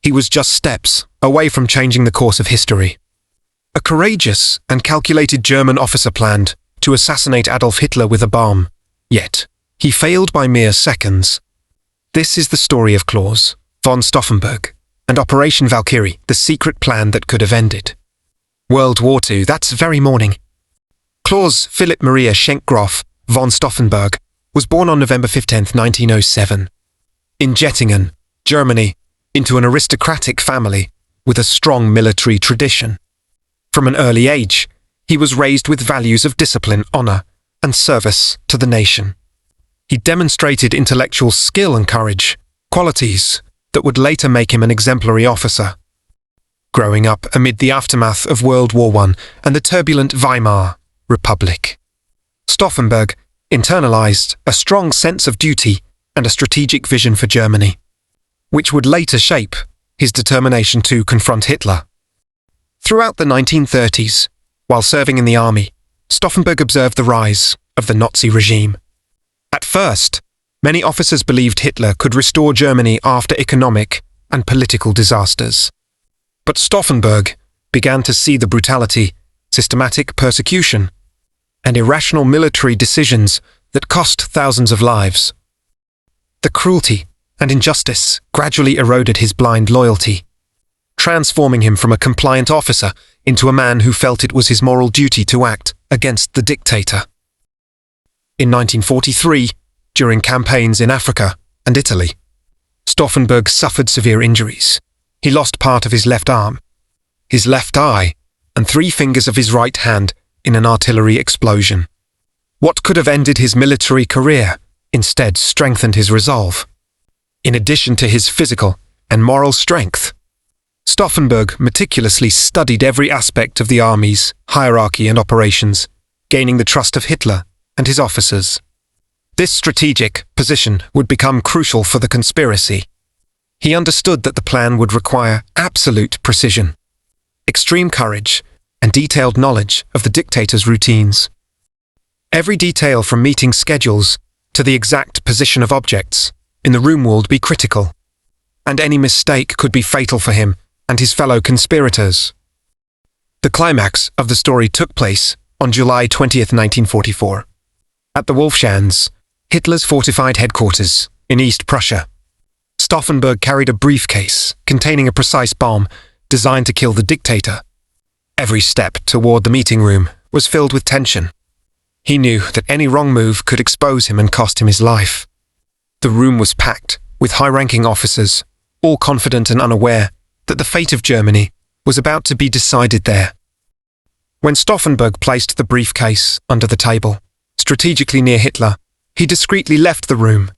he was just steps away from changing the course of history. A courageous and calculated German officer planned to assassinate Adolf Hitler with a bomb, yet he failed by mere seconds. This is the story of Claus von Stauffenberg and Operation Valkyrie, the secret plan that could have ended World War II that very morning. Claus Philipp Maria Schenkgroff von Stauffenberg was born on November 15, 1907, in Jettingen, Germany, into an aristocratic family with a strong military tradition. From an early age, he was raised with values of discipline, honor, and service to the nation. He demonstrated intellectual skill and courage, qualities that would later make him an exemplary officer. Growing up amid the aftermath of World War I and the turbulent Weimar Republic, Stauffenberg internalized a strong sense of duty and a strategic vision for Germany, which would later shape his determination to confront Hitler. Throughout the 1930s, while serving in the army, Stauffenberg observed the rise of the Nazi regime. At first, many officers believed Hitler could restore Germany after economic and political disasters. But Stauffenberg began to see the brutality, systematic persecution, and irrational military decisions that cost thousands of lives. The cruelty and injustice gradually eroded his blind loyalty, transforming him from a compliant officer into a man who felt it was his moral duty to act against the dictator. In 1943, during campaigns in Africa and Italy, Stauffenberg suffered severe injuries. He lost part of his left arm, his left eye, and 3 fingers of his right hand in an artillery explosion. What could have ended his military career instead strengthened his resolve. In addition to his physical and moral strength, Stauffenberg meticulously studied every aspect of the army's hierarchy and operations, gaining the trust of Hitler and his officers. This strategic position would become crucial for the conspiracy. He understood that the plan would require absolute precision, extreme courage, and detailed knowledge of the dictator's routines. Every detail from meeting schedules to the exact position of objects in the room would be critical, and any mistake could be fatal for him and his fellow conspirators. The climax of the story took place on July 20, 1944, at the Wolfschanz, Hitler's fortified headquarters in East Prussia. Stauffenberg carried a briefcase containing a precise bomb designed to kill the dictator. Every step toward the meeting room was filled with tension. He knew that any wrong move could expose him and cost him his life. The room was packed with high-ranking officers, all confident and unaware that the fate of Germany was about to be decided there. When Stauffenberg placed the briefcase under the table, strategically near Hitler, he discreetly left the room.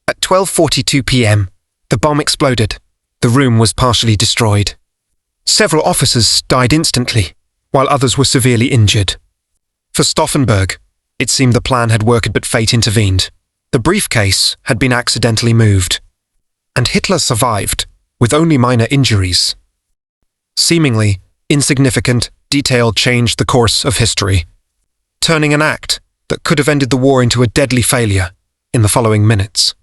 At 12:42 p.m., the bomb exploded. The room was partially destroyed. Several officers died instantly, while others were severely injured. For Stauffenberg, it seemed the plan had worked, but fate intervened. The briefcase had been accidentally moved, and Hitler survived with only minor injuries. Seemingly insignificant detail changed the course of history, turning an act that could have ended the war into a deadly failure in the following minutes.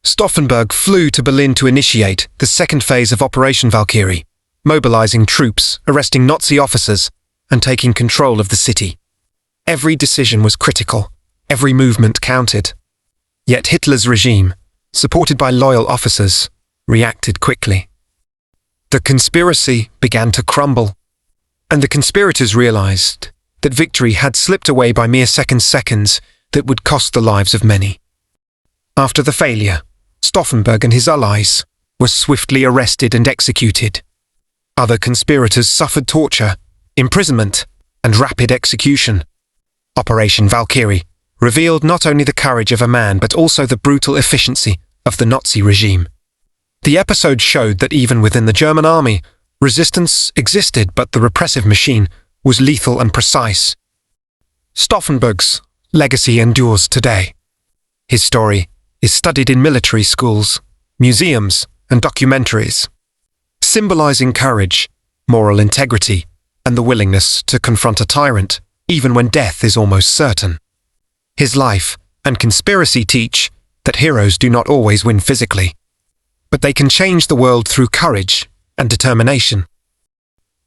Stauffenberg flew to Berlin to initiate the second phase of Operation Valkyrie, mobilizing troops, arresting Nazi officers, and taking control of the city. Every decision was critical, every movement counted. Yet Hitler's regime, supported by loyal officers, reacted quickly. The conspiracy began to crumble, and the conspirators realized that victory had slipped away by mere seconds that would cost the lives of many. After the failure, Stauffenberg and his allies were swiftly arrested and executed. Other conspirators suffered torture, imprisonment, and rapid execution. Operation Valkyrie revealed not only the courage of a man but also the brutal efficiency of the Nazi regime. The episode showed that even within the German army, resistance existed, but the repressive machine was lethal and precise. Stauffenberg's legacy endures today. His story is studied in military schools, museums, and documentaries, symbolizing courage, moral integrity, and the willingness to confront a tyrant, even when death is almost certain. His life and conspiracy teach that heroes do not always win physically, but they can change the world through courage and determination.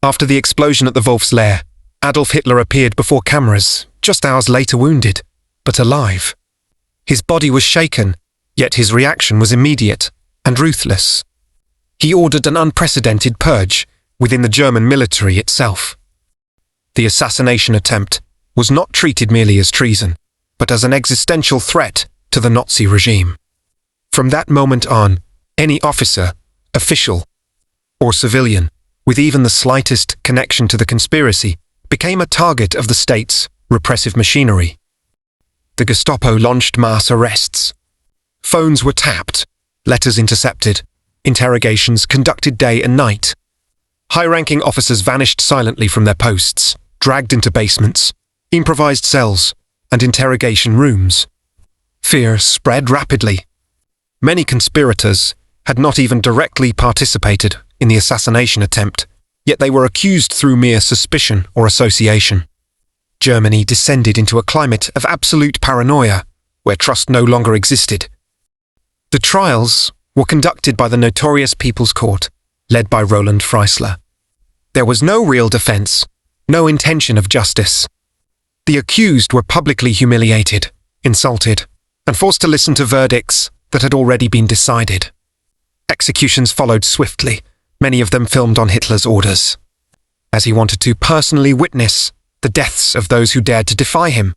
After the explosion at the Wolf's Lair, Adolf Hitler appeared before cameras, just hours later wounded, but alive. His body was shaken, yet his reaction was immediate and ruthless. He ordered an unprecedented purge within the German military itself. The assassination attempt was not treated merely as treason, but as an existential threat to the Nazi regime. From that moment on, any officer, official, or civilian with even the slightest connection to the conspiracy became a target of the state's repressive machinery. The Gestapo launched mass arrests. Phones were tapped, letters intercepted, interrogations conducted day and night. High-ranking officers vanished silently from their posts, dragged into basements, improvised cells, and interrogation rooms. Fear spread rapidly. Many conspirators had not even directly participated in the assassination attempt, yet they were accused through mere suspicion or association. Germany descended into a climate of absolute paranoia, where trust no longer existed. The trials were conducted by the notorious People's Court, led by Roland Freisler. There was no real defense, no intention of justice. The accused were publicly humiliated, insulted, and forced to listen to verdicts that had already been decided. Executions followed swiftly, many of them filmed on Hitler's orders, as he wanted to personally witness the deaths of those who dared to defy him.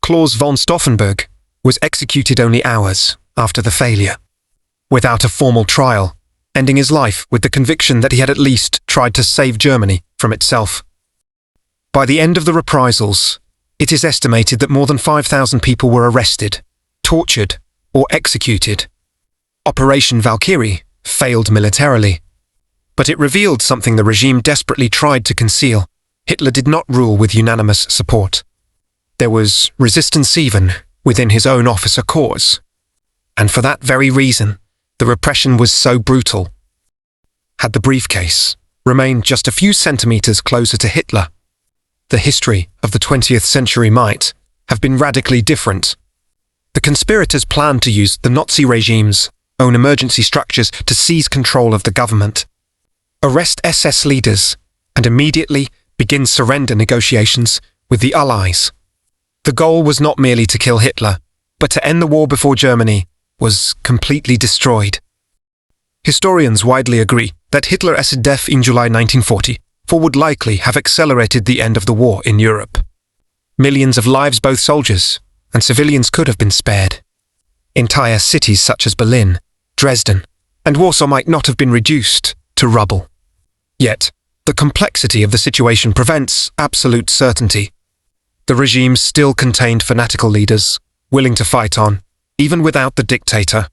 Claus von Stauffenberg was executed only hours after the failure, without a formal trial, ending his life with the conviction that he had at least tried to save Germany from itself. By the end of the reprisals, it is estimated that more than 5,000 people were arrested, tortured, or executed. Operation Valkyrie failed militarily, but it revealed something the regime desperately tried to conceal. Hitler did not rule with unanimous support. There was resistance even within his own officer corps. And for that very reason, the repression was so brutal. Had the briefcase remained just a few centimeters closer to Hitler, the history of the 20th century might have been radically different. The conspirators planned to use the Nazi regime's own emergency structures to seize control of the government, arrest SS leaders, and immediately begin surrender negotiations with the Allies. The goal was not merely to kill Hitler, but to end the war before Germany was completely destroyed. Historians widely agree that Hitler's death in July 1940 would likely have accelerated the end of the war in Europe. Millions of lives, both soldiers and civilians, could have been spared. Entire cities such as Berlin, Dresden, and Warsaw might not have been reduced to rubble. Yet, the complexity of the situation prevents absolute certainty. The regime still contained fanatical leaders, willing to fight on, even without the dictator.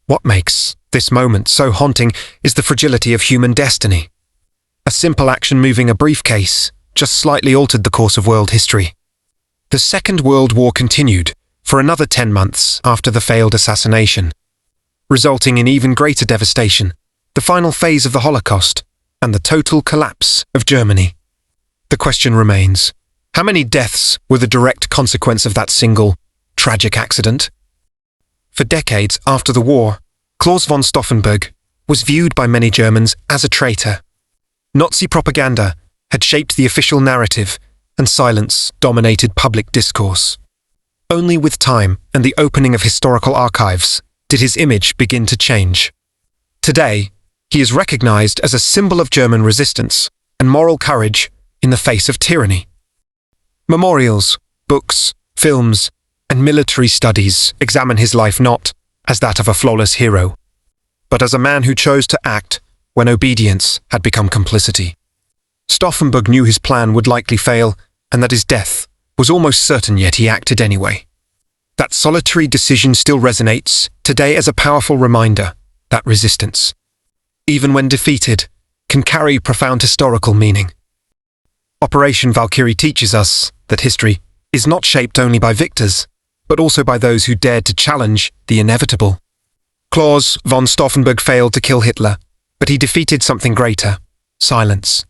What makes this moment so haunting is the fragility of human destiny. A simple action moving a briefcase just slightly altered the course of world history. The Second World War continued for another 10 months after the failed assassination, resulting in even greater devastation, the final phase of the Holocaust, and the total collapse of Germany. The question remains, how many deaths were the direct consequence of that single, tragic accident? For decades after the war, Claus von Stauffenberg was viewed by many Germans as a traitor. Nazi propaganda had shaped the official narrative, and silence dominated public discourse. Only with time and the opening of historical archives did his image begin to change. Today, he is recognized as a symbol of German resistance and moral courage in the face of tyranny. Memorials, books, films, and military studies examine his life not as that of a flawless hero, but as a man who chose to act when obedience had become complicity. Stauffenberg knew his plan would likely fail and that his death was almost certain, yet he acted anyway. That solitary decision still resonates today as a powerful reminder that resistance, even when defeated, can carry profound historical meaning. Operation Valkyrie teaches us that history is not shaped only by victors, but also by those who dared to challenge the inevitable. Claus von Stauffenberg failed to kill Hitler, but he defeated something greater: silence.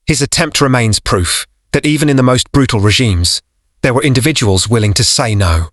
His attempt remains proof that even in the most brutal regimes, there were individuals willing to say no.